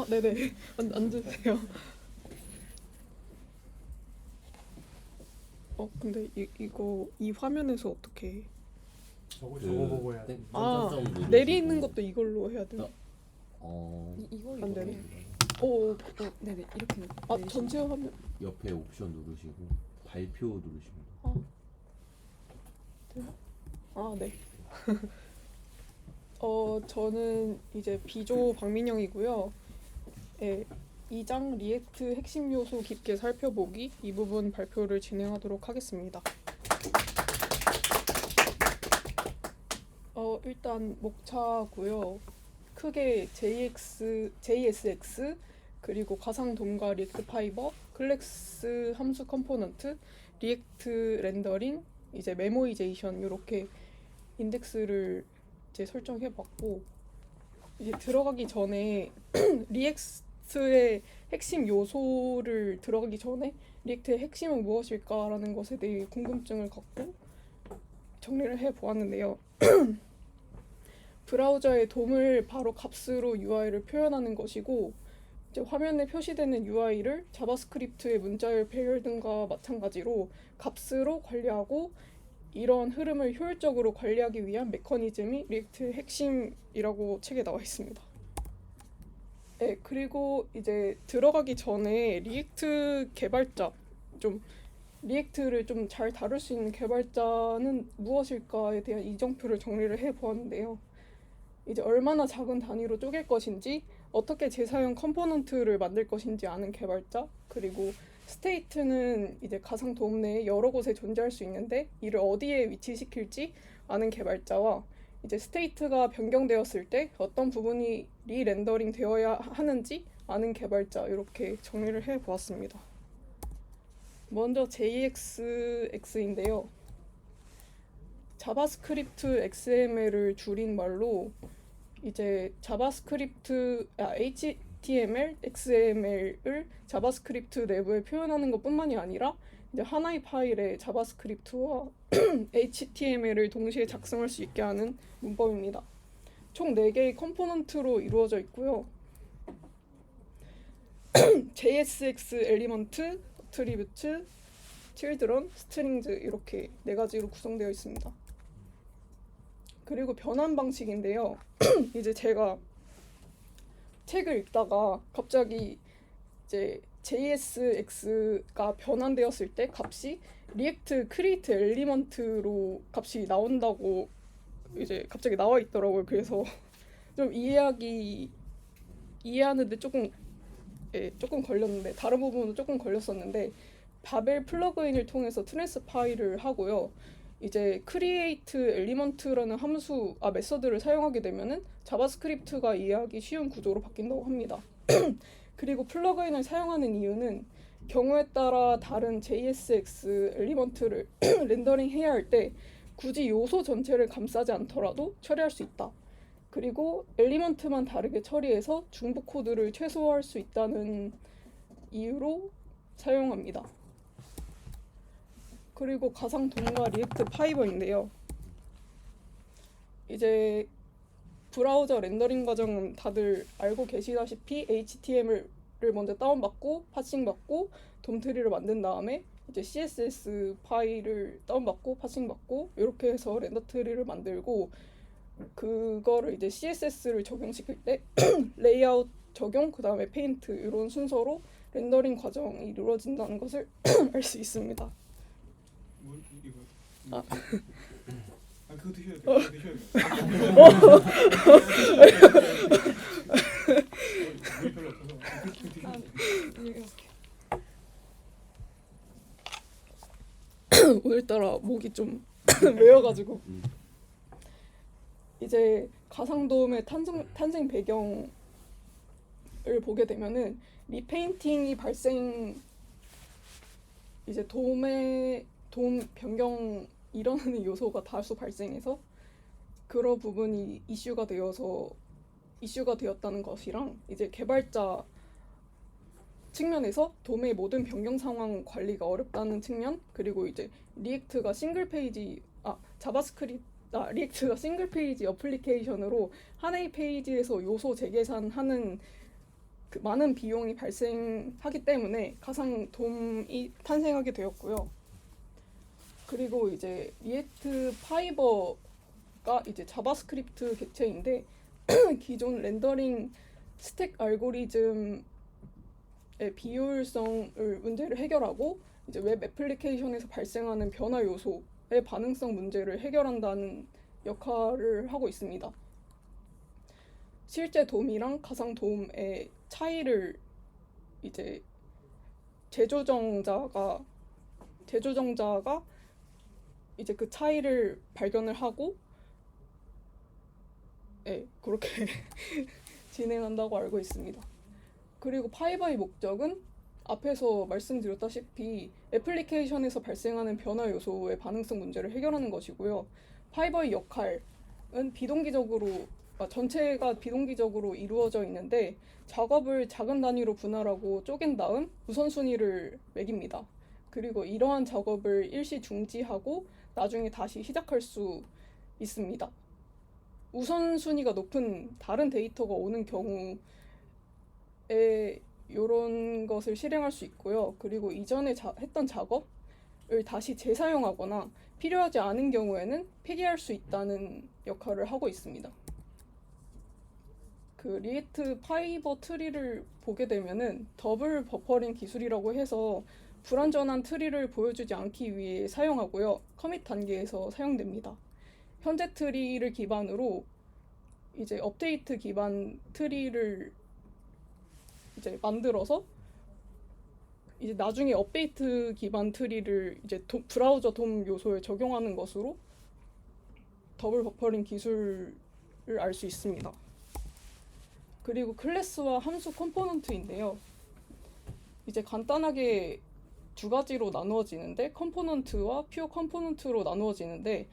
네네. 앉으세요. 근데 이거 이 화면에서 어떻게? 저거 보고 해야 돼. 내리 있는 것도 이걸로 해야 되나? 이걸 안 되네. 네네 이렇게 전체 화면. 옆에 옵션 누르시고 발표 누르시면 되나? 네. 저는 이제 비조 박민영이고요. 2장 리액트 핵심 요소 깊게 살펴보기 이 부분 발표를 진행하도록 하겠습니다. 일단 목차고요. 크게 JSX 그리고 가상 돔과 리액트 파이버, 클래스 함수 컴포넌트, 리액트 렌더링, 이제 메모이제이션 이렇게 인덱스를 이제 설정해봤고, 이제 들어가기 전에 리액트의 핵심 요소를 들어가기 전에 리액트의 핵심은 무엇일까라는 것에 대해 궁금증을 갖고 정리를 해보았는데요. 브라우저의 돔을 바로 값으로 UI를 표현하는 것이고, 이제 화면에 표시되는 UI를 자바스크립트의 문자열 배열 등과 마찬가지로 값으로 관리하고, 이런 흐름을 효율적으로 관리하기 위한 메커니즘이 리액트의 핵심이라고 책에 나와 있습니다. 그리고 이제 들어가기 전에 리액트 개발자, 리액트를 좀 잘 다룰 수 있는 개발자는 무엇일까에 대한 이정표를 정리를 해보았는데요. 이제 얼마나 작은 단위로 쪼갤 것인지, 어떻게 재사용 컴포넌트를 만들 것인지 아는 개발자, 그리고 스테이트는 이제 가상 도움 내에 여러 곳에 존재할 수 있는데 이를 어디에 위치시킬지 아는 개발자와, 이제 스테이트가 변경되었을 때 어떤 부분이 리렌더링 되어야 하는지 아는 개발자, 이렇게 정리를 해보았습니다. 먼저 JSX인데요. 자바스크립트 XML을 줄인 말로 이제 HTML, XML을 자바스크립트 내부에 표현하는 것뿐만이 아니라 이제 하나의 파일에 자바스크립트와 HTML을 동시에 작성할 수 있게 하는 문법입니다. 총 4개의 컴포넌트로 이루어져 있고요. JSX 엘리먼트, 어트리뷰트, 칠드런, 스트링즈 이렇게 4가지로 구성되어 있습니다. 그리고 변환 방식인데요. 이제 제가 책을 읽다가 갑자기 이제 JSX가 변환되었을 때 값이 리액트 크리에이트 엘리먼트로 값이 나온다고 이제 갑자기 나와 있더라고요. 그래서 좀 이해하는데 조금 걸렸는데, 다른 부분은 조금 걸렸었는데, 바벨 플러그인을 통해서 트랜스파일을 하고요. 이제 create element라는 메서드를 사용하게 되면은 자바스크립트가 이해하기 쉬운 구조로 바뀐다고 합니다. 그리고 플러그인을 사용하는 이유는 경우에 따라 다른 JSX 엘리먼트를 렌더링 해야 할 때 굳이 요소 전체를 감싸지 않더라도 처리할 수 있다. 그리고 엘리먼트만 다르게 처리해서 중복 코드를 최소화할 수 있다는 이유로 사용합니다. 그리고 가상 돔과 리액트 파이버인데요. 이제 브라우저 렌더링 과정은 다들 알고 계시다시피 HTML을 먼저 다운받고 파싱받고 돔 트리를 만든 다음에 이제 CSS 파일을 다운받고 파싱받고 이렇게 해서 렌더 트리를 만들고, 그거를 이제 CSS를 적용시킬 때 레이아웃 적용, 그 다음에 페인트, 이런 순서로 렌더링 과정이 이루어진다는 것을 알 수 있습니다. 그거 드셔야 돼요. 물 별로 없어서. 오늘따라 목이 좀 메어가지고. 이제 가상돔의 탄생 배경을 보게 되면은 리페인팅이 이제 돔 변경 일어나는 요소가 다수 발생해서 그런 부분이 이슈가 되었다는 것이랑, 이제 개발자 측면에서 돔의 모든 변경 상황 관리가 어렵다는 측면, 그리고 이제 리액트가 리액트가 싱글 페이지 어플리케이션으로 하나의 페이지에서 요소 재계산하는 그 많은 비용이 발생하기 때문에 가상 돔이 탄생하게 되었고요. 그리고 이제 리액트 파이버가 이제 자바스크립트 객체인데 기존 렌더링 스택 알고리즘의 비효율성을 문제를 해결하고 이제 웹 애플리케이션에서 발생하는 변화 요소의 반응성 문제를 해결한다는 역할을 하고 있습니다. 실제 돔이랑 가상 돔의 차이를 이제 제조정자가 이제 그 차이를 발견을 하고 그렇게 진행한다고 알고 있습니다. 그리고 파이버의 목적은 앞에서 말씀드렸다시피 애플리케이션에서 발생하는 변화 요소의 반응성 문제를 해결하는 것이고요. 파이버의 역할은 전체가 비동기적으로 이루어져 있는데 작업을 작은 단위로 분할하고 쪼갠 다음 우선순위를 매깁니다. 그리고 이러한 작업을 일시 중지하고 나중에 다시 시작할 수 있습니다. 우선순위가 높은 다른 데이터가 오는 경우에 이런 것을 실행할 수 있고요. 그리고 이전에 했던 작업을 다시 재사용하거나 필요하지 않은 경우에는 폐기할 수 있다는 역할을 하고 있습니다. 그 리액트 파이버 트리를 보게 되면은 더블 버퍼링 기술이라고 해서 불완전한 트리를 보여주지 않기 위해 사용하고요. 커밋 단계에서 사용됩니다. 현재 트리를 기반으로 이제 업데이트 기반 트리를 이제 만들어서 이제 나중에 업데이트 기반 트리를 이제 브라우저 돔 요소에 적용하는 것으로 더블 버퍼링 기술을 알 수 있습니다. 그리고 클래스와 함수 컴포넌트인데요. 이제 간단하게 두 가지로 나누어지는데 컴포넌트와 퓨어 컴포넌트로 나누어지는데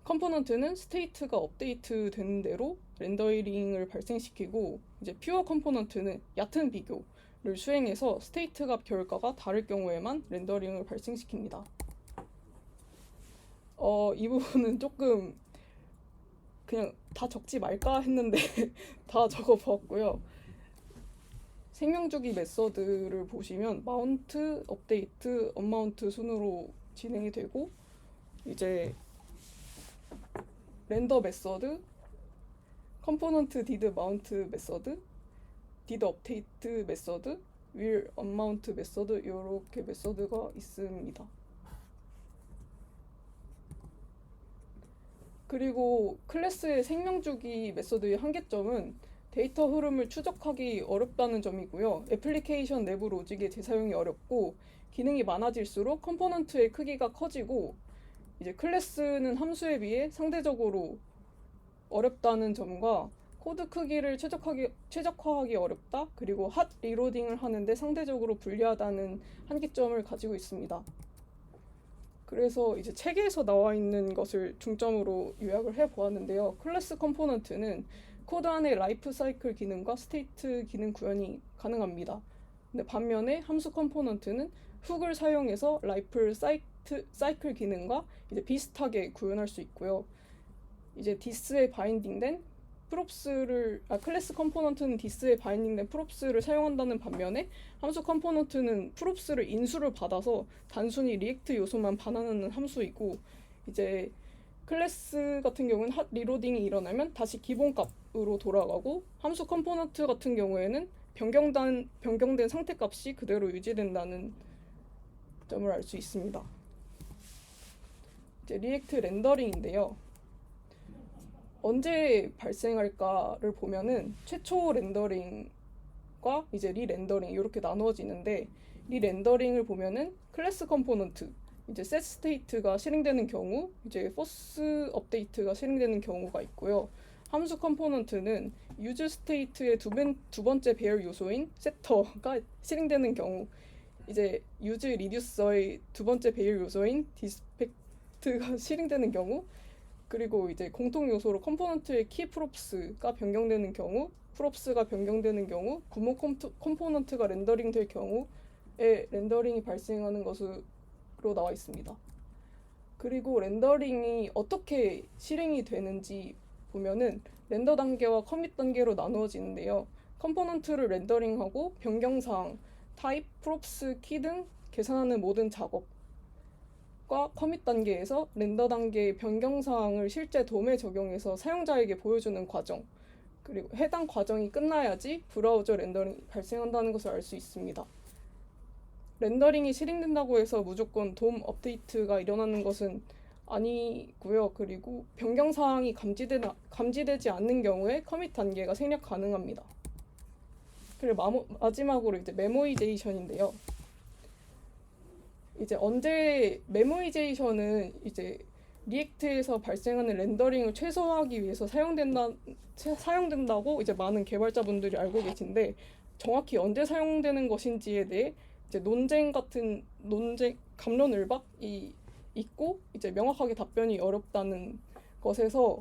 컴포넌트는 스테이트가 업데이트 되는 대로 렌더링을 발생시키고 이제 퓨어 컴포넌트는 얕은 비교를 수행해서 스테이트 값 결과가 다를 경우에만 렌더링을 발생시킵니다. 이 부분은 조금 그냥 다 적지 말까 했는데 다 적어보았고요. 생명주기 메서드를 보시면 마운트, 업데이트, 언마운트 순으로 진행이 되고 이제 렌더 메서드, 컴포넌트 디드 마운트 메서드, 디드 업데이트 메서드, 윌 언마운트 메서드 이렇게 메서드가 있습니다. 그리고 클래스의 생명주기 메서드의 한계점은 데이터 흐름을 추적하기 어렵다는 점이고요. 애플리케이션 내부 로직의 재사용이 어렵고 기능이 많아질수록 컴포넌트의 크기가 커지고 이제 클래스는 함수에 비해 상대적으로 어렵다는 점과 코드 크기를 최적화하기 어렵다. 그리고 핫 리로딩을 하는데 상대적으로 불리하다는 한계점을 가지고 있습니다. 그래서 이제 책에서 나와 있는 것을 중점으로 요약을 해보았는데요. 클래스 컴포넌트는 코드 안에 라이프 사이클 기능과 스테이트 기능 구현이 가능합니다. 근데 반면에 함수 컴포넌트는 훅을 사용해서 라이프 사이클 기능과 이제 비슷하게 구현할 수 있고요. 이제 디스에 바인딩된 클래스 컴포넌트는 디스에 바인딩된 프롭스를 사용한다는 반면에 함수 컴포넌트는 프롭스를 인수를 받아서 단순히 리액트 요소만 반환하는 함수이고 이제 클래스 같은 경우는 핫 리로딩이 일어나면 다시 기본 값으로 돌아가고 함수 컴포넌트 같은 경우에는 변경된 상태 값이 그대로 유지된다는 점을 알 수 있습니다. 이제 리액트 렌더링인데요. 언제 발생할까를 보면은 최초 렌더링과 이제 리렌더링 이렇게 나누어지는데 리렌더링을 보면은 클래스 컴포넌트 이제 set state가 실행되는 경우 이제 force 업데이트가 실행되는 경우가 있고요. 함수 컴포넌트는 use state의 두 번째 배열 요소인 setter가 실행되는 경우 이제 use reducer의 두 번째 배열 요소인 dispact가 실행되는 경우 그리고 이제 공통 요소로 컴포넌트의 키 프롭스가 변경되는 경우 프롭스가 변경되는 경우, 구문 컴포넌트가 렌더링 될 경우에 렌더링이 발생하는 것으로 나와 있습니다. 그리고 렌더링이 어떻게 실행이 되는지 보면은 렌더 단계와 커밋 단계로 나누어지는데요. 컴포넌트를 렌더링하고 변경사항, 타입, 프롭스, 키 등 계산하는 모든 작업과 커밋 단계에서 렌더 단계의 변경사항을 실제 돔에 적용해서 사용자에게 보여주는 과정, 그리고 해당 과정이 끝나야지 브라우저 렌더링이 발생한다는 것을 알 수 있습니다. 렌더링이 실행된다고 해서 무조건 돔 업데이트가 일어나는 것은 아니고요. 그리고 변경사항이 감지되지 않는 경우에 커밋 단계가 생략 가능합니다. 그리고 마지막으로 이제 메모이제이션인데요. 이제 언제 메모이제이션은 이제 리액트에서 발생하는 렌더링을 최소화하기 위해서 사용된다고 이제 많은 개발자분들이 알고 계신데 정확히 언제 사용되는 것인지에 대해 이제 갑론을박이 있고 이제 명확하게 답변이 어렵다는 것에서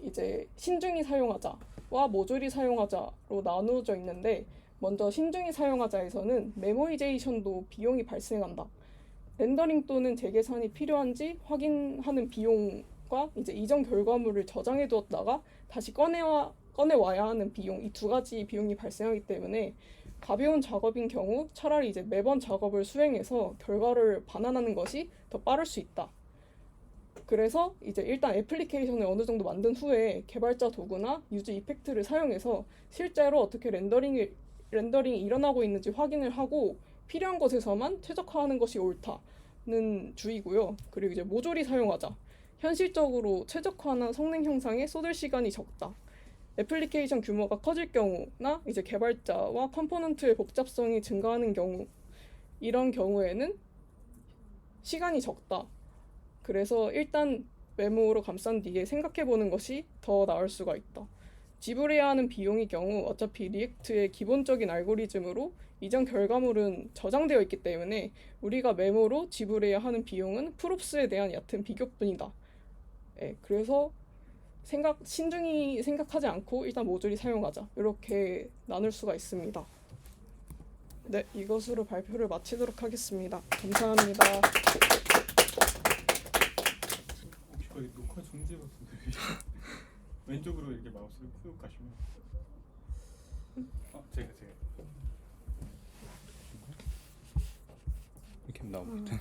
이제 신중히 사용하자와 모조리 사용하자로 나누어져 있는데 먼저 신중히 사용하자에서는 메모이제이션도 비용이 발생한다. 렌더링 또는 재계산이 필요한지 확인하는 비용과 이제 이전 결과물을 저장해 두었다가 다시 꺼내와야 하는 비용, 이 두 가지 비용이 발생하기 때문에 가벼운 작업인 경우 차라리 이제 매번 작업을 수행해서 결과를 반환하는 것이 더 빠를 수 있다. 그래서 이제 일단 애플리케이션을 어느 정도 만든 후에 개발자 도구나 유즈 이펙트를 사용해서 실제로 어떻게 렌더링이 일어나고 있는지 확인을 하고 필요한 것에서만 최적화하는 것이 옳다는 주의고요. 그리고 이제 모조리 사용하자. 현실적으로 최적화나 성능 형상에 쏟을 시간이 적다. 애플리케이션 규모가 커질 경우나 이제 개발자와 컴포넌트의 복잡성이 증가하는 경우, 이런 경우에는 시간이 적다. 그래서 일단 메모로 감싼 뒤에 생각해보는 것이 더 나을 수가 있다. 지불해야 하는 비용의 경우 어차피 리액트의 기본적인 알고리즘으로 이전 결과물은 저장되어 있기 때문에 우리가 메모로 지불해야 하는 비용은 프롭스에 대한 얕은 비교뿐이다. 그래서 신중히 생각하지 않고 일단 모조리 사용하자, 이렇게 나눌 수가 있습니다. 네, 이것으로 발표를 마치도록 하겠습니다. 감사합니다. 혹시 거기 녹화 중지 버튼 왼쪽으로 이렇게 마우스를 쭉 가시면 제가 이렇게 나옵니다.